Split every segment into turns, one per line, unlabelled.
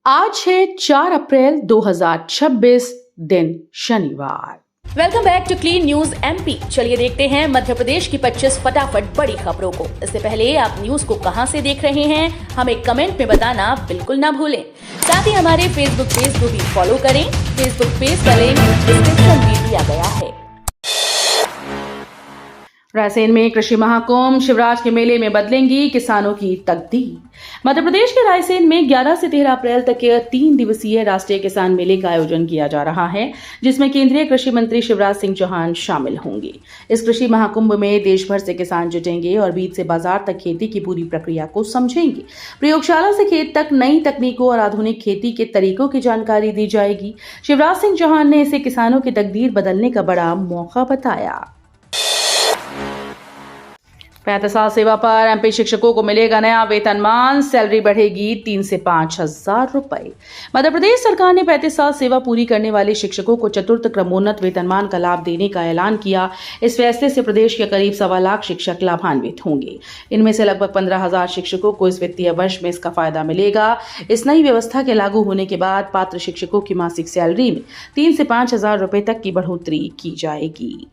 आज है 4 अप्रैल 2026 दिन शनिवार।
Welcome back to clean news MP. चलिए देखते हैं मध्य प्रदेश की 25 फटाफट बड़ी खबरों को। इससे पहले आप न्यूज को कहां से देख रहे हैं हमें कमेंट में बताना बिल्कुल ना भूलें। साथ ही हमारे फेसबुक पेज को भी फॉलो करें। फेसबुक पेज का लिंक डिस्क्रिप्शन में दिया गया है।
रायसेन में कृषि महाकुंभ, शिवराज के मेले में बदलेंगी किसानों की तकदीर। मध्य प्रदेश के रायसेन में 11 से 13 अप्रैल तक के 3 दिवसीय राष्ट्रीय किसान मेले का आयोजन किया जा रहा है, जिसमें केंद्रीय कृषि मंत्री शिवराज सिंह चौहान शामिल होंगे। इस कृषि महाकुंभ में देश भर से किसान जुटेंगे और बीज से बाजार तक खेती की पूरी प्रक्रिया को समझेंगे। प्रयोगशाला से खेत तक नई तकनीकों और आधुनिक खेती के तरीकों की जानकारी दी जाएगी। शिवराज सिंह चौहान ने इसे किसानों की तकदीर बदलने का बड़ा मौका बताया। 35 साल सेवा पर एमपी शिक्षकों को मिलेगा नया वेतनमान, सैलरी बढ़ेगी 3 से 5 हजार रुपए। मध्य प्रदेश सरकार ने 35 साल सेवा पूरी करने वाले शिक्षकों को चतुर्थ क्रमोन्नत वेतनमान का लाभ देने का ऐलान किया। इस फैसले से प्रदेश के करीब 1.25 लाख शिक्षक लाभान्वित होंगे। इनमें से लगभग 15,000 शिक्षकों को इस वित्तीय वर्ष में इसका फायदा मिलेगा। इस नई व्यवस्था के लागू होने के बाद पात्र शिक्षकों की मासिक सैलरी में 3 से 5 हजार रुपए तक की बढ़ोतरी की जाएगी।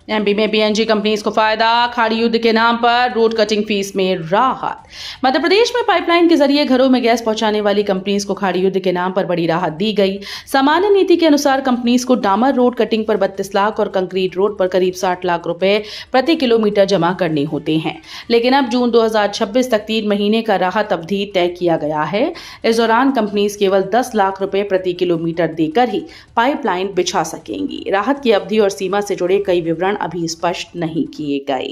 एमपी में पीएनजी कंपनीज को फायदा, खाड़ी युद्ध के नाम पर रोड कटिंग फीस में राहत। मध्य प्रदेश में पाइपलाइन के जरिए घरों में गैस पहुंचाने वाली कंपनीज को खाड़ी युद्ध के नाम पर बड़ी राहत दी गई। सामान्य नीति के अनुसार कंपनीज को डामर रोड कटिंग पर 32 लाख और कंक्रीट रोड पर करीब 60 लाख रुपए प्रति किलोमीटर जमा करने होते हैं, लेकिन अब जून 2026 तक 3 महीने का राहत अवधि तय किया गया है। इस दौरान कंपनीज केवल 10 लाख रुपए प्रति किलोमीटर देकर ही पाइपलाइन बिछा सकेंगी। राहत की अवधि और सीमा से जुड़े कई विवरण अभी स्पष्ट नहीं किए गए।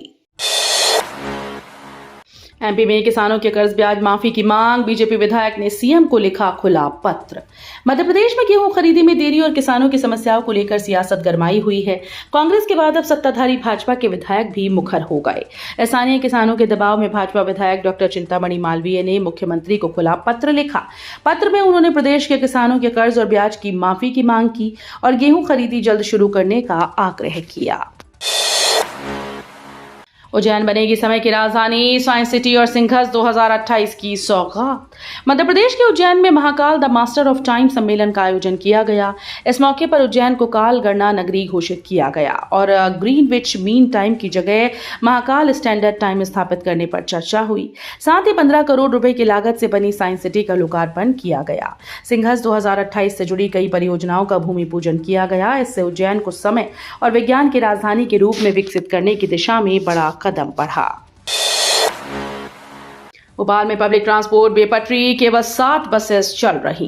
एमपी में किसानों के कर्ज ब्याज माफी की मांग, बीजेपी विधायक ने सीएम को लिखा खुला पत्र। मध्य प्रदेश में गेहूं खरीदी में देरी और किसानों की समस्याओं को लेकर सियासत गरमाई हुई है। कांग्रेस के बाद अब सत्ताधारी भाजपा के विधायक भी मुखर हो गए। स्थानीय किसानों के दबाव में भाजपा विधायक डॉक्टर चिंतामणि मालवीय ने मुख्यमंत्री को खुला पत्र लिखा। पत्र में उन्होंने प्रदेश के किसानों के कर्ज और ब्याज की माफी की मांग की और गेहूं खरीदी जल्द शुरू करने का आग्रह किया। उज्जैन बनेगी समय की राजधानी, साइंस सिटी और सिंघस 2028 की सौगात। मध्य प्रदेश के उज्जैन में Mahakal the master of time सम्मेलन का आयोजन किया गया। इस मौके पर उज्जैन को काल गणना नगरी घोषित किया गया और ग्रीनविच मीन टाइम की जगह महाकाल स्टैंडर्ड टाइम स्थापित करने पर चर्चा हुई। साथ ही 15 करोड़ रुपए की लागत से बनी साइंस सिटी का लोकार्पण किया गया। सिंघस 2028 से जुड़ी कई परियोजनाओं का भूमि पूजन किया गया। इससे उज्जैन को समय और विज्ञान की राजधानी के रूप में विकसित करने की दिशा में बड़ा कदम बढ़ा। भोपाल में पब्लिक ट्रांसपोर्ट बेपटरी, केवल 60 बसेस चल रही।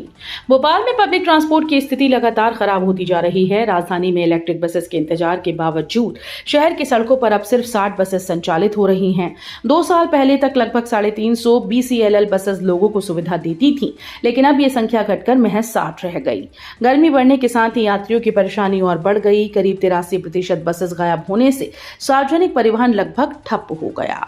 भोपाल में पब्लिक ट्रांसपोर्ट की स्थिति लगातार खराब होती जा रही है। राजधानी में इलेक्ट्रिक बसेस के इंतजार के बावजूद शहर की सड़कों पर अब सिर्फ 60 बसेस संचालित हो रही हैं। 2 साल पहले तक लगभग 350 BCLL बसेस लोगों को सुविधा देती थी, लेकिन अब ये संख्या घटकर महज 60 रह गई। गर्मी बढ़ने के साथ ही यात्रियों की परेशानी और बढ़ गई। करीब 83% बसेस गायब होने से सार्वजनिक परिवहन लगभग ठप हो गया।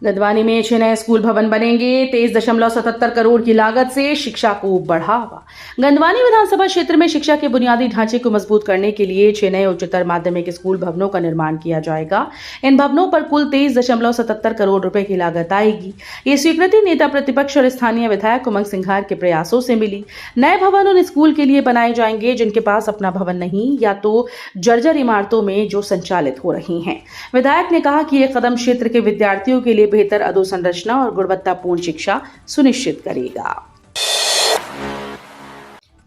गंदवानी में 6 नए स्कूल भवन बनेंगे, 23.77 करोड़ की लागत से शिक्षा को बढ़ावा। गंदवानी विधानसभा क्षेत्र में शिक्षा के बुनियादी ढांचे को मजबूत करने के लिए 6 नए उच्चतर माध्यमिक स्कूल भवनों का निर्माण किया जाएगा। इन भवनों पर कुल 23.77 करोड़ रुपए की लागत आएगी। ये स्वीकृति नेता प्रतिपक्ष और स्थानीय विधायक उमंग सिंघार के प्रयासों से मिली। नए भवन उन स्कूल के लिए बनाए जाएंगे जिनके पास अपना भवन नहीं या तो जर्जर इमारतों में जो संचालित हो रही हैं। विधायक ने कहा कि यह कदम क्षेत्र के विद्यार्थियों के लिए बेहतर अधोसंरचना और गुणवत्तापूर्ण शिक्षा सुनिश्चित करेगा।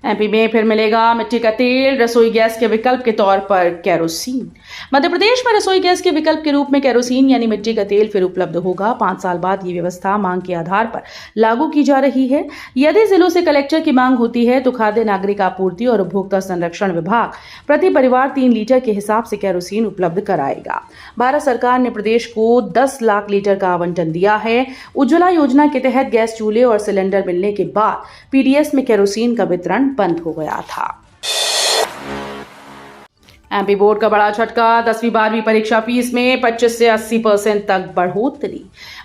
एमपी में फिर मिलेगा मिट्टी का तेल, रसोई गैस के विकल्प के तौर पर केरोसिन। मध्य प्रदेश में रसोई गैस के विकल्प के रूप में केरोसिन यानी मिट्टी का तेल फिर उपलब्ध होगा। 5 साल बाद ये व्यवस्था मांग के आधार पर लागू की जा रही है। यदि जिलों से कलेक्टर की मांग होती है तो खाद्य नागरिक आपूर्ति और उपभोक्ता संरक्षण विभाग प्रति परिवार 3 लीटर के हिसाब से केरोसिन उपलब्ध कराएगा। भारत सरकार ने प्रदेश को 10 लाख लीटर का आवंटन दिया है। उज्ज्वला योजना के तहत गैस चूल्हे और सिलेंडर मिलने के बाद पीडीएस में केरोसिन का वितरण बंद हो गया था। एमपी बोर्ड का बड़ा झटका, 10वीं 12वीं परीक्षा फीस में 25 से 80% तक बढ़ोतरी।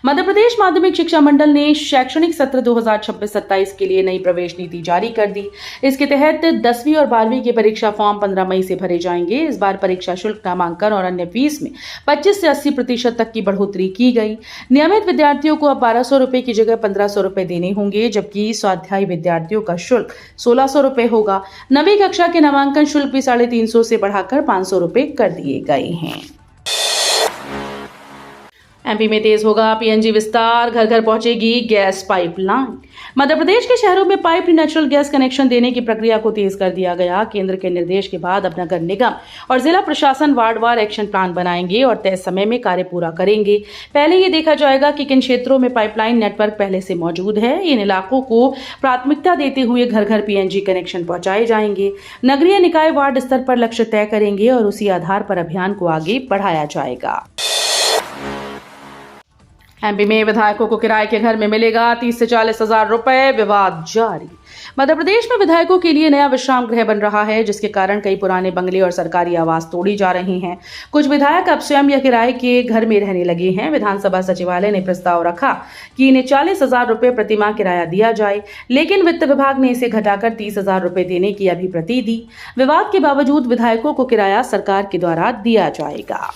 मध्य प्रदेश माध्यमिक शिक्षा मंडल ने शैक्षणिक सत्र 2026-27 के लिए नई प्रवेश नीति जारी कर दी। इसके तहत 10वीं और 12वीं के परीक्षा फॉर्म 15 मई से भरे जाएंगे। इस बार परीक्षा शुल्क, नामांकन और अन्य फीस में 25 से 80% तक की बढ़ोतरी की गई। नियमित विद्यार्थियों को अब 1200 रुपए की जगह 1500 रुपए देने होंगे, जबकि स्वाध्यायी विद्यार्थियों का शुल्क 1600 रुपए होगा। नवीं कक्षा के नामांकन शुल्क भी 350 से बढ़ाकर 500 रुपए कर दिए गए हैं। एमपी में तेज होगा पीएनजी विस्तार, घर घर पहुंचेगी गैस पाइपलाइन। मध्य प्रदेश के शहरों में पाइप्ड नेचुरल गैस कनेक्शन देने की प्रक्रिया को तेज कर दिया गया। केंद्र के निर्देश के बाद अब नगर निगम और जिला प्रशासन वार्डवार एक्शन प्लान बनाएंगे और तय समय में कार्य पूरा करेंगे। पहले ये देखा जाएगा कि किन क्षेत्रों में पाइपलाइन नेटवर्क पहले से मौजूद है। इन इलाकों को प्राथमिकता देते हुए घर घर पीएनजी कनेक्शन पहुंचाए जाएंगे। नगरीय निकाय वार्ड स्तर पर लक्ष्य तय करेंगे और उसी आधार पर अभियान को आगे बढ़ाया जाएगा। एमपी में विधायकों को किराए के घर में मिलेगा 30 से 40 हजार रुपए, विवाद जारी। मध्य प्रदेश में विधायकों के लिए नया विश्राम गृह बन रहा है, जिसके कारण कई पुराने बंगले और सरकारी आवास तोड़ी जा रही हैं। कुछ विधायक अब स्वयं या किराए के घर में रहने लगे हैं। विधानसभा सचिवालय ने प्रस्ताव रखा कि इन्हें 40 हजार रुपए प्रतिमाह किराया दिया जाए, लेकिन वित्त विभाग ने इसे घटाकर 30 हजार रुपए देने की अभिप्रति दी। विवाद के बावजूद विधायकों को किराया सरकार के द्वारा दिया जाएगा।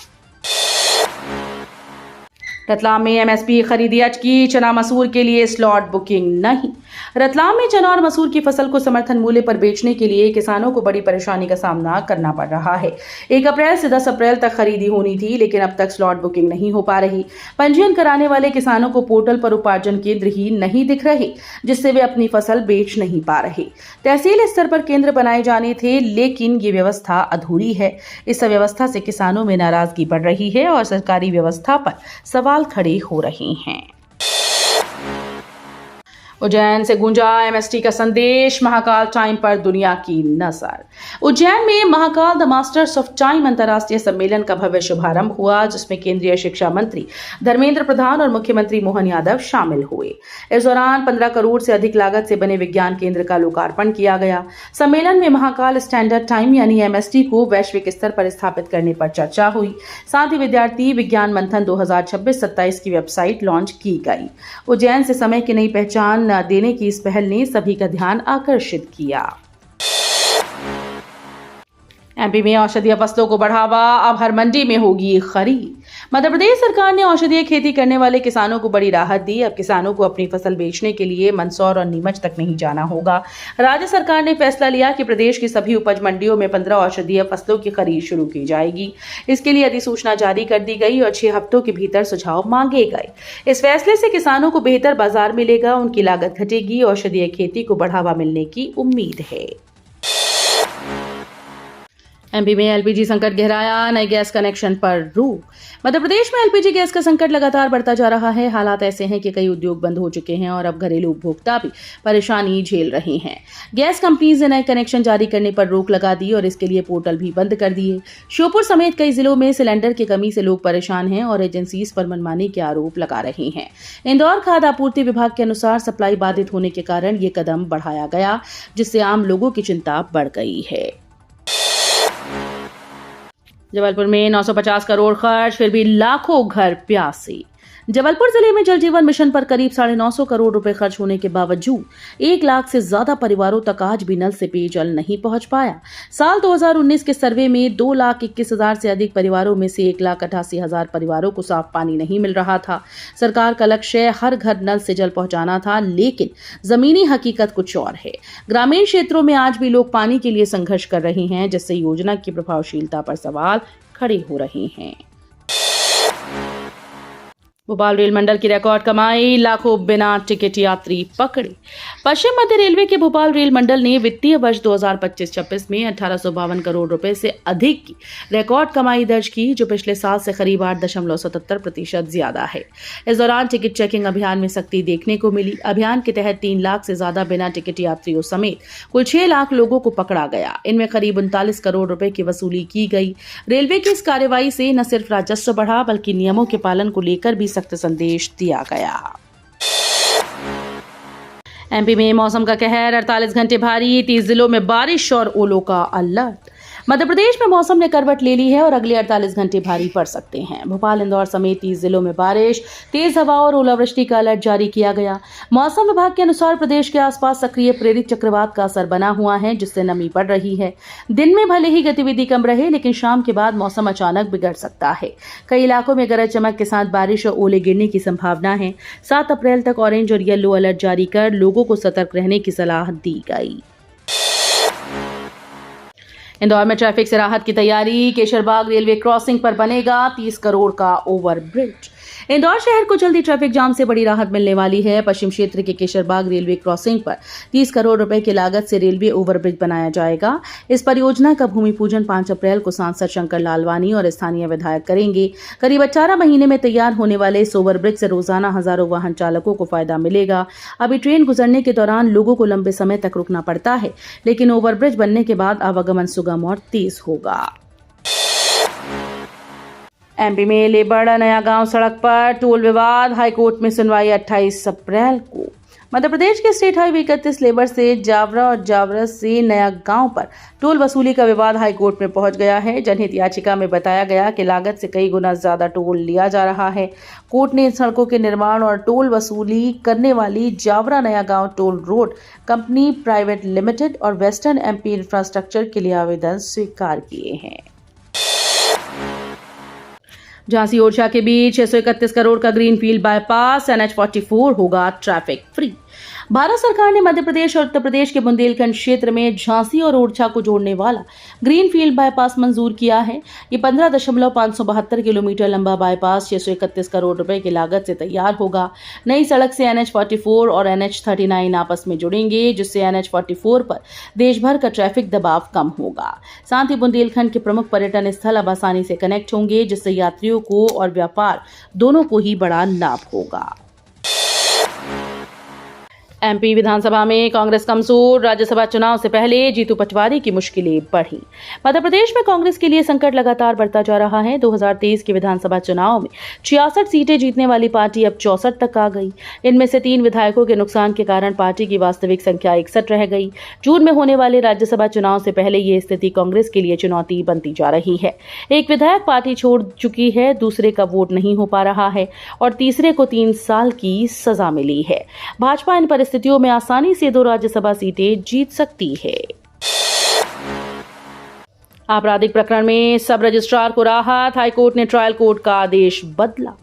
रतलाम में एमएसपी खरीदी अटकी, चना मसूर के लिए स्लॉट बुकिंग नहीं। रतलाम में चना और मसूर की फसल को समर्थन मूल्य पर बेचने के लिए किसानों को बड़ी परेशानी का सामना करना पड़ रहा है। 1 अप्रैल से 10 अप्रैल तक खरीदी होनी थी, लेकिन अब तक स्लॉट बुकिंग नहीं हो पा रही। पंजीयन कराने वाले किसानों को पोर्टल पर उपार्जन केंद्र ही नहीं दिख रहे, जिससे वे अपनी फसल बेच नहीं पा रहे। तहसील स्तर पर केंद्र बनाए जाने थे, लेकिन ये व्यवस्था अधूरी है। इस अव्यवस्था से किसानों में नाराजगी बढ़ रही है और सरकारी व्यवस्था पर सवाल खड़े हो रहे हैं। उज्जैन से गूंजा एमएसटी का संदेश, महाकाल टाइम पर दुनिया की नजर। उज्जैन में Mahakal the masters of time अंतर्राष्ट्रीय सम्मेलन का भव्य शुभारंभ हुआ, जिसमें केंद्रीय शिक्षा मंत्री धर्मेंद्र प्रधान और मुख्यमंत्री मोहन यादव शामिल हुए। इस दौरान 15 करोड़ से अधिक लागत से बने विज्ञान केंद्र का लोकार्पण किया गया। सम्मेलन में महाकाल स्टैंडर्ड टाइम यानी एमएसटी को वैश्विक स्तर पर स्थापित करने पर चर्चा हुई। साथ ही विद्यार्थी विज्ञान मंथन 2026-27 की वेबसाइट लॉन्च की गई। उज्जैन से समय की नई पहचान देने की इस पहल ने सभी का ध्यान आकर्षित किया। एमपी में औषधीय फसलों को बढ़ावा, अब हर मंडी में होगी खरीद। मध्य प्रदेश सरकार ने औषधीय खेती करने वाले किसानों को बड़ी राहत दी। अब किसानों को अपनी फसल बेचने के लिए मंदसौर और नीमच तक नहीं जाना होगा। राज्य सरकार ने फैसला लिया कि प्रदेश की सभी उपज मंडियों में 15 औषधीय फसलों की खरीद शुरू की जाएगी। इसके लिए अधिसूचना जारी कर दी गई और 6 हफ्तों के भीतर सुझाव मांगे गए। इस फैसले से किसानों को बेहतर बाजार मिलेगा, उनकी लागत घटेगी, औषधीय खेती को बढ़ावा मिलने की उम्मीद है। एमपी में एलपीजी संकट गहराया, नए गैस कनेक्शन पर रोक। मध्य प्रदेश में एलपीजी गैस का संकट लगातार बढ़ता जा रहा है। हालात ऐसे हैं कि कई उद्योग बंद हो चुके हैं और अब घरेलू उपभोक्ता भी परेशानी झेल रहे हैं। गैस कंपनीज ने नए कनेक्शन जारी करने पर रोक लगा दी और इसके लिए पोर्टल भी बंद कर दिए। श्योपुर समेत कई जिलों में सिलेंडर की कमी से लोग परेशान हैं और एजेंसीज पर मनमानी के आरोप लगा रहे हैं। इंदौर खाद्य आपूर्ति विभाग के अनुसार सप्लाई बाधित होने के कारण ये कदम बढ़ाया गया, जिससे आम लोगों की चिंता बढ़ गई है। जबलपुर में 950 करोड़ खर्च, फिर भी लाखों घर प्यासे। जबलपुर जिले में जल जीवन मिशन पर करीब 950 करोड़ रुपए खर्च होने के बावजूद 1 लाख से ज्यादा परिवारों तक आज भी नल से पेयजल नहीं पहुंच पाया। साल 2019 के सर्वे में 2,21,000 से अधिक परिवारों में से 1,88,000 परिवारों को साफ पानी नहीं मिल रहा था। सरकार का लक्ष्य हर घर नल से जल पहुंचाना था, लेकिन जमीनी हकीकत कुछ और है। ग्रामीण क्षेत्रों में आज भी लोग पानी के लिए संघर्ष कर रहे हैं, जिससे योजना की प्रभावशीलता पर सवाल खड़े हो रहे हैं। भोपाल रेल मंडल की रिकॉर्ड कमाई, लाखों बिना टिकट यात्री पकड़े। पश्चिम मध्य रेलवे के भोपाल रेल मंडल ने वित्तीय वर्ष 2025-26 में 1852 करोड़ रुपए से अधिक की रिकॉर्ड कमाई दर्ज की, जो पिछले साल से करीब 8.77% ज्यादा है। इस दौरान टिकट चेकिंग अभियान में सख्ती देखने को मिली। अभियान के तहत 3 लाख से ज्यादा बिना टिकट यात्रियों समेत कुल 6 लाख लोगों को पकड़ा गया। इनमें करीब 39 करोड़ रुपए की वसूली की गई। रेलवे की इस कार्रवाई से न सिर्फ राजस्व बढ़ा, बल्कि नियमों के पालन को लेकर भी सख्त संदेश दिया गया। एमपी में मौसम का कहर, 48 घंटे भारी, 30 जिलों में बारिश और ओलों का अलर्ट। मध्य प्रदेश में मौसम ने करवट ले ली है और अगले 48 घंटे भारी पड़ सकते हैं। भोपाल, इंदौर समेत 30 जिलों में बारिश, तेज हवा और ओलावृष्टि का अलर्ट जारी किया गया। मौसम विभाग के अनुसार प्रदेश के आसपास सक्रिय प्रेरित चक्रवात का असर बना हुआ है, जिससे नमी बढ़ रही है। दिन में भले ही गतिविधि कम रहे, लेकिन शाम के बाद मौसम अचानक बिगड़ सकता है। कई इलाकों में गरज चमक के साथ बारिश और ओले गिरने की संभावना है। 7 अप्रैल तक ऑरेंज और येलो अलर्ट जारी कर लोगों को सतर्क रहने की सलाह दी गई। इंदौर में ट्रैफिक से राहत की तैयारी। केशरबाग रेलवे क्रॉसिंग पर बनेगा 30 करोड़ का ओवरब्रिज। इंदौर शहर को जल्दी ट्रैफिक जाम से बड़ी राहत मिलने वाली है। पश्चिम क्षेत्र के केशरबाग रेलवे क्रॉसिंग पर 30 करोड़ रुपए की लागत से रेलवे ओवरब्रिज बनाया जाएगा। इस परियोजना का भूमि पूजन 5 अप्रैल को सांसद शंकर लालवानी और स्थानीय विधायक करेंगे। करीब 18 महीने में तैयार होने वाले इस ओवरब्रिज से रोजाना हजारों वाहन चालकों को फायदा मिलेगा। अभी ट्रेन गुजरने के दौरान लोगों को लंबे समय तक रुकना पड़ता है, लेकिन ओवरब्रिज बनने के बाद आवागमन सुगम और तेज होगा। एमपी में लेबड़ नया गांव सड़क पर टोल विवाद, हाईकोर्ट में सुनवाई 28 अप्रैल को। मध्य प्रदेश के स्टेट हाईवे 31 लेबर से जावरा और जावरा से नया गांव पर टोल वसूली का विवाद हाईकोर्ट में पहुंच गया है। जनहित याचिका में बताया गया कि लागत से कई गुना ज्यादा टोल लिया जा रहा है। कोर्ट ने इन सड़कों के निर्माण और टोल वसूली करने वाली जावरा नया गांव toll road company private limited और वेस्टर्न एमपी इंफ्रास्ट्रक्चर के लिए आवेदन स्वीकार किए हैं। झांसी ओरछा के बीच 631 करोड़ का ग्रीनफील्ड बाईपास, NH44 होगा ट्रैफिक फ्री। भारत सरकार ने मध्य प्रदेश और उत्तर प्रदेश के बुंदेलखंड क्षेत्र में झांसी और ओरछा को जोड़ने वाला ग्रीनफील्ड बाईपास मंजूर किया है। ये 15.572 किलोमीटर लंबा बाईपास 631 करोड़ रुपए की लागत से तैयार होगा। नई सड़क से NH44 और NH39 आपस में जुड़ेंगे, जिससे NH44 पर देश भर का ट्रैफिक दबाव कम होगा। साथ ही बुंदेलखंड के प्रमुख पर्यटन स्थल अब आसानी से कनेक्ट होंगे, जिससे यात्रियों को और व्यापार दोनों को ही बड़ा लाभ होगा। एमपी विधानसभा में कांग्रेस कमजोर, राज्यसभा चुनाव से पहले जीतू पटवारी की मुश्किलें बढ़ी। मध्य प्रदेश में कांग्रेस के लिए संकट लगातार बढ़ता जा रहा है। 2023 के विधानसभा चुनाव में 66 सीटें जीतने वाली पार्टी अब 64 तक आ गई। इनमें से 3 विधायकों के नुकसान के कारण पार्टी की वास्तविक संख्या 61 रह गई। जून में होने वाले राज्यसभा चुनाव से पहले ये स्थिति कांग्रेस के लिए चुनौती बनती जा रही है। एक विधायक पार्टी छोड़ चुकी है, दूसरे का वोट नहीं हो पा रहा है और तीसरे को 3 साल की सजा मिली है। भाजपा इन परिस्थितियों में आसानी से 2 राज्यसभा सीटें जीत सकती है। आपराधिक प्रकरण में सब रजिस्ट्रार को राहत, हाईकोर्ट ने ट्रायल कोर्ट का आदेश बदला।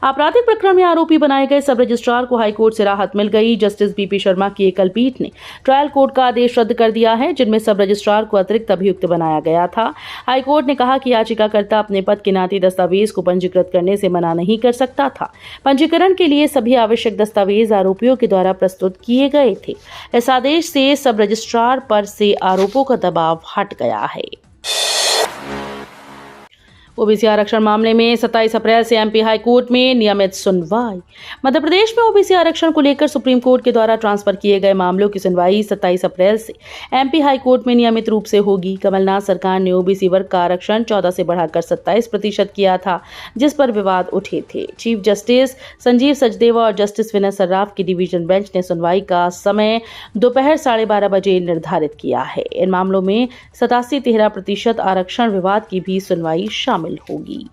आपराधिक प्रकरण में आरोपी बनाए गए सब रजिस्ट्रार को हाईकोर्ट से राहत मिल गई। जस्टिस बीपी शर्मा की एकल पीठ ने ट्रायल कोर्ट का आदेश रद्द कर दिया है, जिनमें सब रजिस्ट्रार को अतिरिक्त अभियुक्त बनाया गया था। हाईकोर्ट ने कहा कि याचिकाकर्ता अपने पद के नाते दस्तावेज को पंजीकृत करने से मना नहीं कर सकता था। पंजीकरण के लिए सभी आवश्यक दस्तावेज आरोपियों के द्वारा प्रस्तुत किए गए थे। इस आदेश से सब रजिस्ट्रार पर से आरोपों का दबाव हट गया है। ओबीसी आरक्षण मामले में 27 अप्रैल से एमपी हाईकोर्ट में नियमित सुनवाई। मध्य प्रदेश में ओबीसी आरक्षण को लेकर सुप्रीम कोर्ट के द्वारा ट्रांसफर किए गए मामलों की सुनवाई 27 अप्रैल से एमपी हाईकोर्ट में नियमित रूप से होगी। कमलनाथ सरकार ने ओबीसी वर्ग का आरक्षण 14 से बढ़ाकर 27% किया था, जिस पर विवाद उठे थे। चीफ जस्टिस संजीव सचदेवा और जस्टिस विनय सर्राफ की डिवीजन बेंच ने सुनवाई का समय दोपहर 12:30 बजे निर्धारित किया है। इन मामलों में 87-13% आरक्षण विवाद की भी सुनवाई शामिल होगी।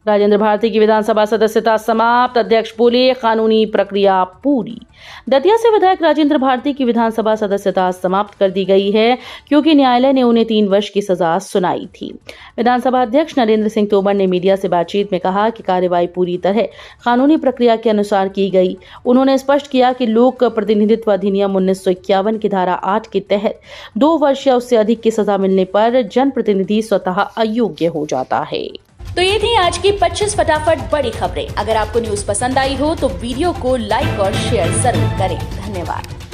राजेंद्र भारती की विधानसभा सदस्यता समाप्त, अध्यक्ष बोले कानूनी प्रक्रिया पूरी। दतिया से विधायक राजेंद्र भारती की विधानसभा सदस्यता समाप्त कर दी गई है, क्योंकि न्यायालय ने उन्हें 3 वर्ष की सजा सुनाई थी। विधानसभा अध्यक्ष नरेंद्र सिंह तोमर ने मीडिया से बातचीत में कहा कि कार्यवाही पूरी तरह कानूनी प्रक्रिया के अनुसार की गई। उन्होंने स्पष्ट किया कि लोक प्रतिनिधित्व अधिनियम 1951 की धारा 8 के तहत 2 वर्ष या उससे अधिक की सजा मिलने पर जनप्रतिनिधि स्वतः अयोग्य हो जाता है।
तो ये थी आज की 25 फटाफट बड़ी खबरें। अगर आपको न्यूज पसंद आई हो तो वीडियो को लाइक और शेयर जरूर करें। धन्यवाद।